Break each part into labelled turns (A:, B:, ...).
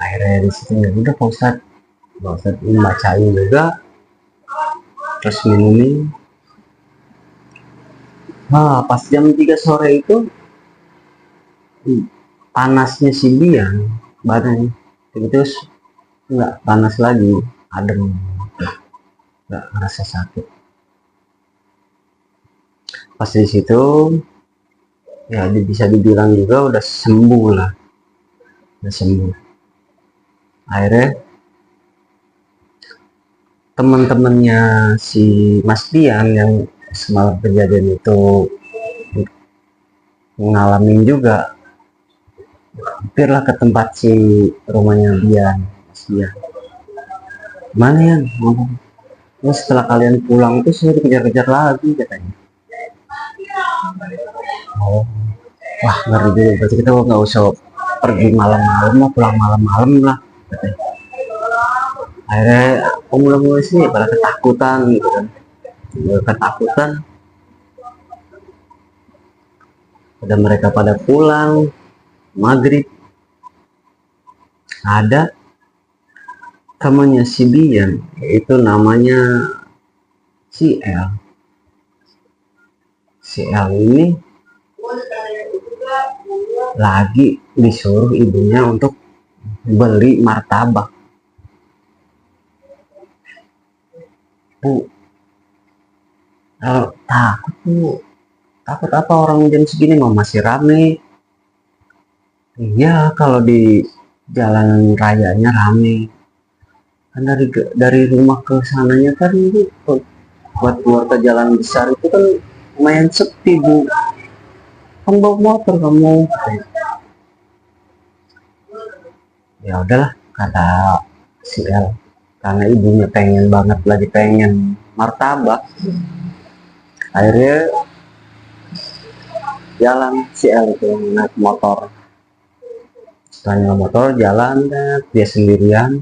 A: Akhirnya di situ ya udah Pak Ustadz ini bacain juga, terus minumin. Pas jam 3 sore itu panasnya si Bian badannya terus nggak panas lagi, adem, nggak ngerasa sakit. Pas di situ ya bisa dibilang juga udah sembuh lah, udah sembuh. Akhirnya teman-temannya si Mas Dian yang semalam kejadian itu ngalamin juga, hampirlah ke tempat si rumahnya Dian, Mas Dian. Mana ya ngomong, oh, setelah kalian pulang tuh saya dikejar-kejar lagi katanya. Oh, wah ngeri juga, berarti kita nggak usah pergi malam-malam lah, pulang malam-malam lah katanya. Akhirnya mulai sih pada ketakutan gitu kan, ketakutan. Udah mereka pada pulang maghrib, ada temannya si Bian, itu namanya si L. Si L ini lagi disuruh ibunya untuk beli martabak. Bu, takut bu, takut apa, orang jam segini mau masih rame. Iya, kalau di jalan rayanya rame. Kan dari rumah ke sananya kan bu, buat keluar ke jalan besar itu kan lumayan sepi bu. Kan bawa motor kamu. Ya udahlah kata si L, karena ibunya pengen banget, lagi pengen martabak. Akhirnya jalan si L itu naik motor. Setelah motor jalan, dia sendirian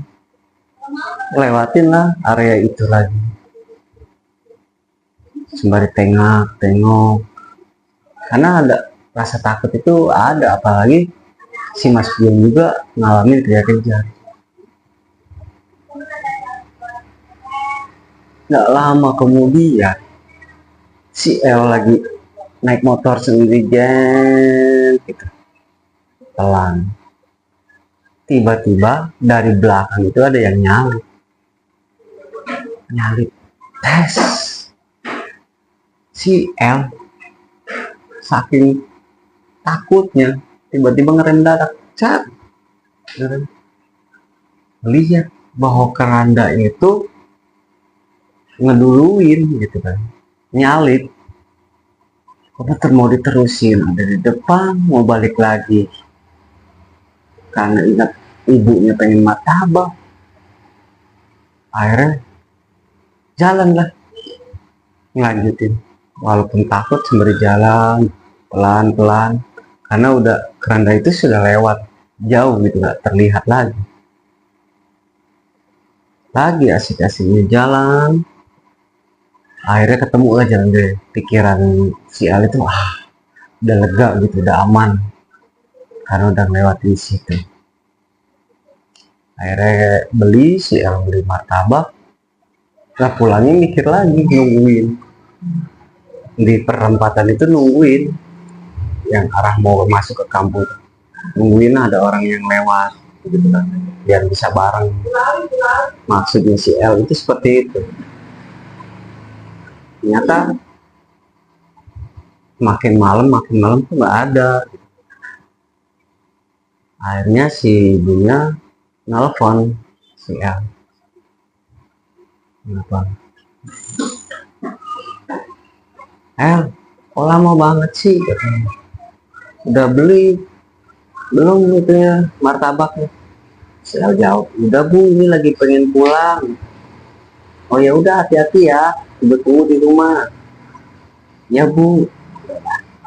A: lewatin lah area itu lagi, sembari tengok karena ada rasa takut itu ada, apalagi si Mas Bian juga ngalamin kejar-kejar. Nggak lama kemudian si L lagi naik motor sendiri gitu, pelan. Tiba-tiba dari belakang itu ada yang nyalip tes. Si L saking takutnya tiba-tiba ngerem dadak, cat, lihat bahwa keranda itu ngeduluin gitu kan, nyalip. Komputer mau diterusin, ada di depan, mau balik lagi karena ingat ibunya pengen martabak. Akhirnya jalan lah, ngelanjutin walaupun takut, sembari jalan pelan-pelan karena udah keranda itu sudah lewat jauh gitu, nggak terlihat lagi asik-asiknya jalan. Akhirnya ketemu lah jalan deh, pikiran si Al itu udah lega gitu, udah aman karena udah lewatin situ. Akhirnya si Al beli martabak. Nah pulangnya mikir lagi, nungguin di perempatan itu, nungguin yang arah mau masuk ke kampung, nungguin ada orang yang lewat gitu kan, biar bisa bareng. Maksudnya si L itu seperti itu. Ternyata makin malam tuh nggak ada. Akhirnya si ibunya nelfon si L, kok lama banget sih katanya, udah beli belum gitu ya martabaknya? Si L jawab, udah bu, ini lagi pengen pulang. Oh ya udah, hati-hati ya, udah tunggu di rumah. Ya bu.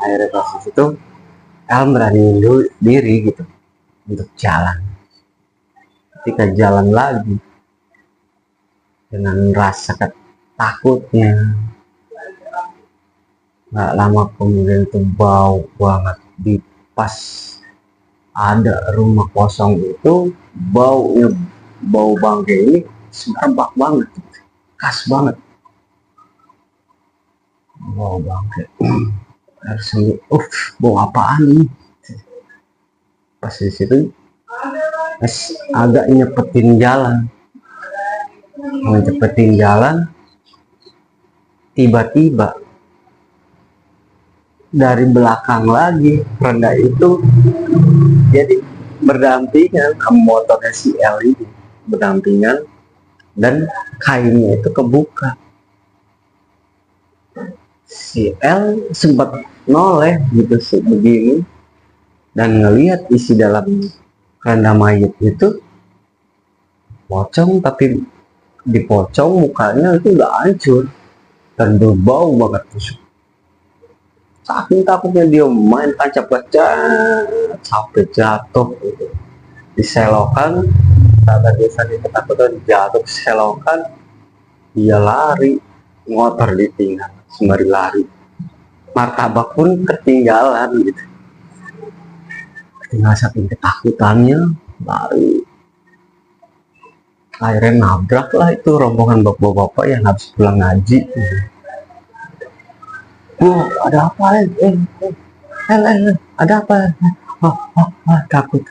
A: Akhirnya pas itu L beraniin diri gitu untuk jalan. Ketika jalan lagi dengan rasa takutnya, nggak lama kemudian tuh bau banget di pas ada rumah kosong itu baunya, bau bangke ini semerbak banget, khas banget bau bangke. Harus bau apaan ini? Pas di situ agak nyepetin jalan, tiba-tiba dari belakang lagi rendah itu, jadi berdampingan sama motornya si L ini, berdampingan, dan kainnya itu kebuka. Si L sempat noleh gitu begini dan ngelihat isi dalam keranda mayat itu pocong, tapi di pocong mukanya itu udah hancur dan berbau banget. Saking takutnya dia main tancap gas sampai jatuh gitu. Diselokan, kata dia saking ketakutan jatuh selokan, dia lari, motor ditinggal sembari lari, martabak pun ketinggalan gitu. Ketinggalan saking ketakutannya lari, akhirnya nabrak lah itu rombongan bapak-bapak yang habis pulang ngaji. Ada apa? Ada apa? Takut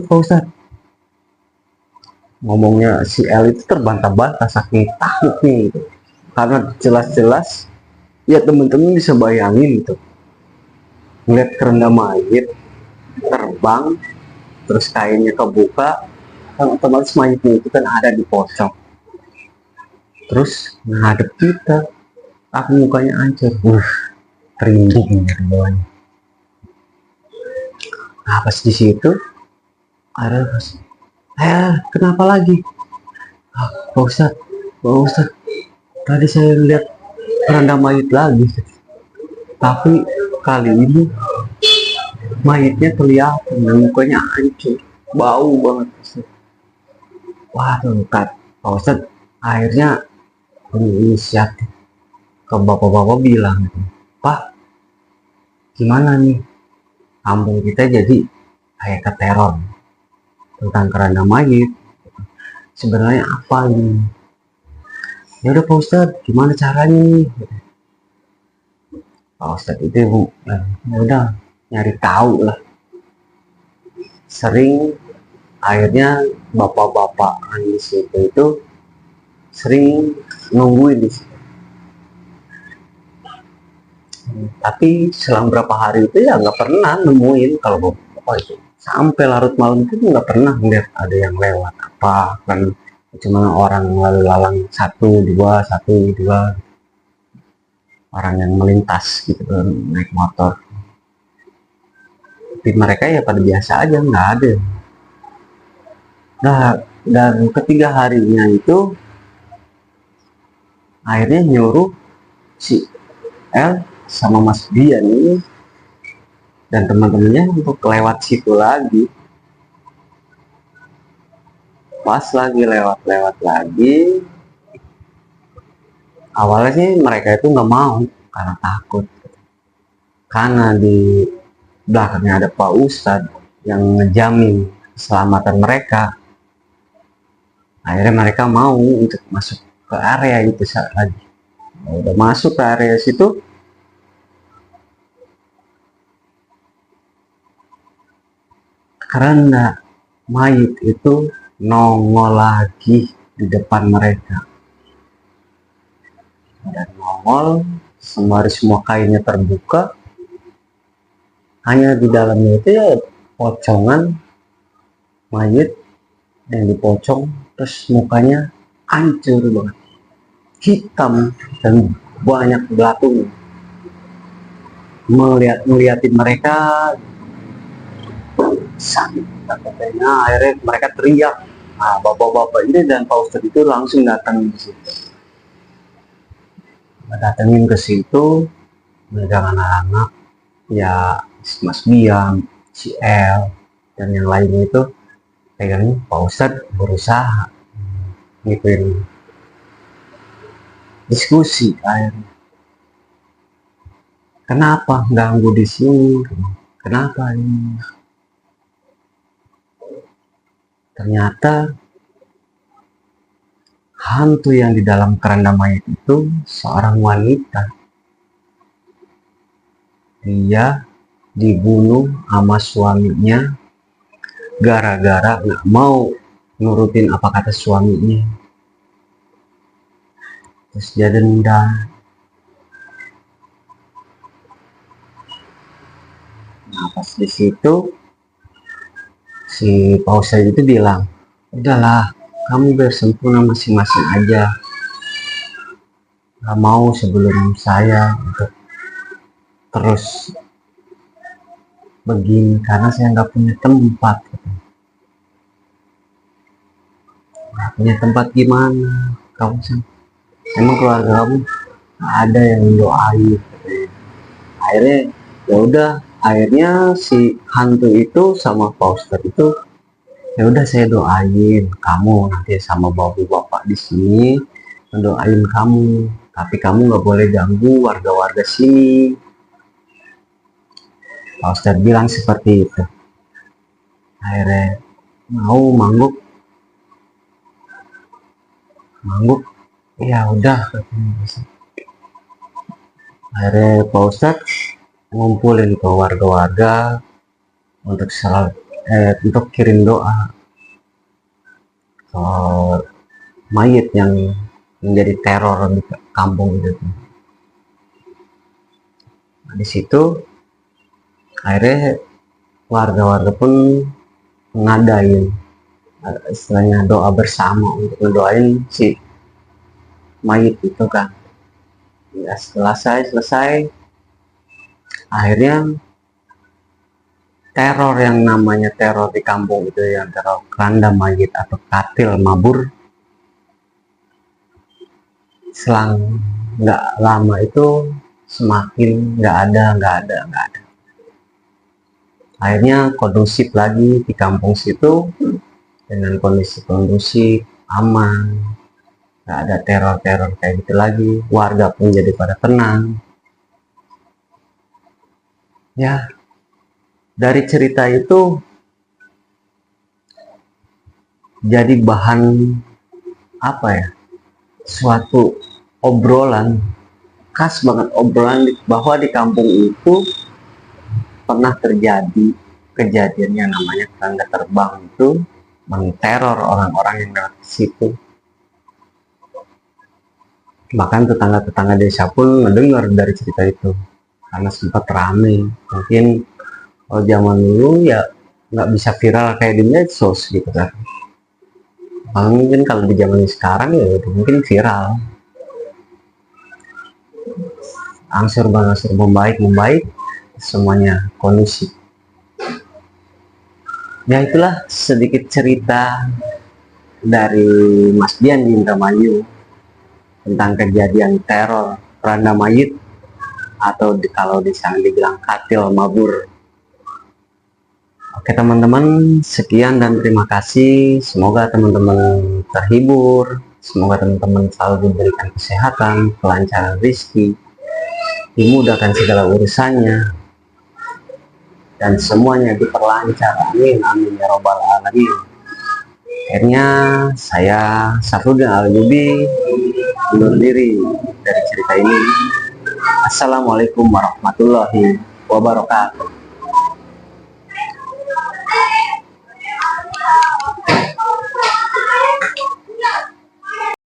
A: Pak Ustadz. Ngomongnya si L itu terbantah-bantah saking takutnya gitu. Karena jelas-jelas ya teman-teman bisa bayangin gitu, ngeliat keranda mayat terbang terus kainnya kebuka, kan otomatis mayatnya itu kan ada di pocong, terus ngadep kita, aku mukanya hancur, merinding dari bawahnya. Nah pas di situ ada kenapa lagi? Pak Ustadz, tadi saya lihat keranda mayat lagi, tapi kali ini mayatnya kelihatan dan mukanya hancur, bau banget. Waduh, Pak Ustadz akhirnya inisiatif ke bapak-bapak bilang, Pak, gimana nih, kampung kita jadi kayak keteror tentang keranda mayat, sebenarnya apa ini? Ya udah Pak Ustadz, gimana caranya nih? Pak Ustadz itu udah nyari tahu lah. Sering akhirnya bapak-bapak di situ itu sering nungguin di situ. Tapi selang berapa hari itu ya nggak pernah nemuin kalau bapak itu, sampai larut malam itu nggak pernah ngeliat ada yang lewat apa, kan cuma orang lalu lalang satu dua orang yang melintas gitu kan, naik motor. Tapi mereka ya pada biasa aja, nggak ada. Nah, dan ketiga harinya itu akhirnya nyuruh si L sama Mas Dian ini dan teman-temannya untuk lewat situ lagi. Pas lagi lewat lagi, awalnya sih mereka itu nggak mau karena takut, karena di belakangnya ada Pak Ustadz yang ngejamin keselamatan mereka. Akhirnya mereka mau untuk masuk ke area itu saat lagi. Udah masuk ke area situ, karena mayat itu nongol lagi di depan mereka, dan nongol sembari semua kainnya terbuka, hanya di dalamnya itu ya pocongan mayat yang dipocong, terus mukanya hancur banget, hitam dan banyak belatung. Ngeliatin mereka sakit takutnya, akhirnya mereka teriak. Nah, bapak-bapak ini dan Pak Ustadz itu langsung datang ke situ, datangin ke situ, dengan anak-anak ya, Mas Biam, si L, dan yang lainnya itu pegangnya. Pak Ustadz berusaha ngikutin diskusi akhirnya, kenapa ganggu di sini, Kenapa ini? Ternyata hantu yang di dalam keranda mayat itu seorang wanita. Dia dibunuh sama suaminya gara-gara nggak mau nurutin apa kata suaminya. Terus dia dendam. Nah, pas di situ si Pak Ustadz itu bilang, udahlah, kamu bersempurna masing-masing aja. Gak mau sebelum saya untuk terus begini karena saya nggak punya tempat. Nggak punya tempat gimana? Kamu emang keluarga kamu nggak ada yang doain. Akhirnya ya udah, akhirnya si hantu itu sama Pak Ustadz itu, ya udah saya doain kamu nanti sama bapak-bapak di sini mendoain kamu, tapi kamu nggak boleh ganggu warga-warga sini. Pak Ustadz bilang seperti itu. Akhirnya mau mangguk, ya udah. Akhirnya Pak Ustadz ngumpulin ke warga-warga untuk untuk kirim doa ke mayit yang menjadi teror di kampung itu. Nah, di situ akhirnya warga-warga pun ngadain istilahnya doa bersama untuk mendoain si mayit itu kan. Ya, selesai akhirnya teror yang namanya teror di kampung itu, yang teror keranda mayit atau katil mabur, selang nggak lama itu semakin nggak ada. Akhirnya kondusif lagi di kampung situ, dengan kondisi kondusif, aman, nggak ada teror-teror kayak gitu lagi. Warga pun jadi pada tenang. Ya, dari cerita itu jadi bahan apa ya? Suatu obrolan, khas banget obrolan bahwa di kampung itu pernah terjadi kejadian yang namanya keranda terbang itu menteror orang-orang yang lewat di situ. Bahkan tetangga-tetangga desa pun mendengar dari cerita itu karena sempat rame. Mungkin kalau zaman dulu ya nggak bisa viral kayak di medsos gitu kan. Mungkin kalau di zaman sekarang ya mungkin viral. Angsur membaik, semuanya kondusif. Ya itulah sedikit cerita dari Mas Dian di Indramayu tentang kejadian teror keranda mayit atau kalau di sana dibilang katil mabur. Oke teman-teman, sekian dan terima kasih. Semoga teman-teman terhibur, semoga teman-teman selalu diberikan kesehatan, kelancaran rezeki, dimudahkan segala urusannya, dan semuanya diperlancar. Amin, amin ya robbal alamin. Akhirnya saya Safruddin Al-Yubi undur diri dari cerita ini. Assalamualaikum warahmatullahi wabarakatuh.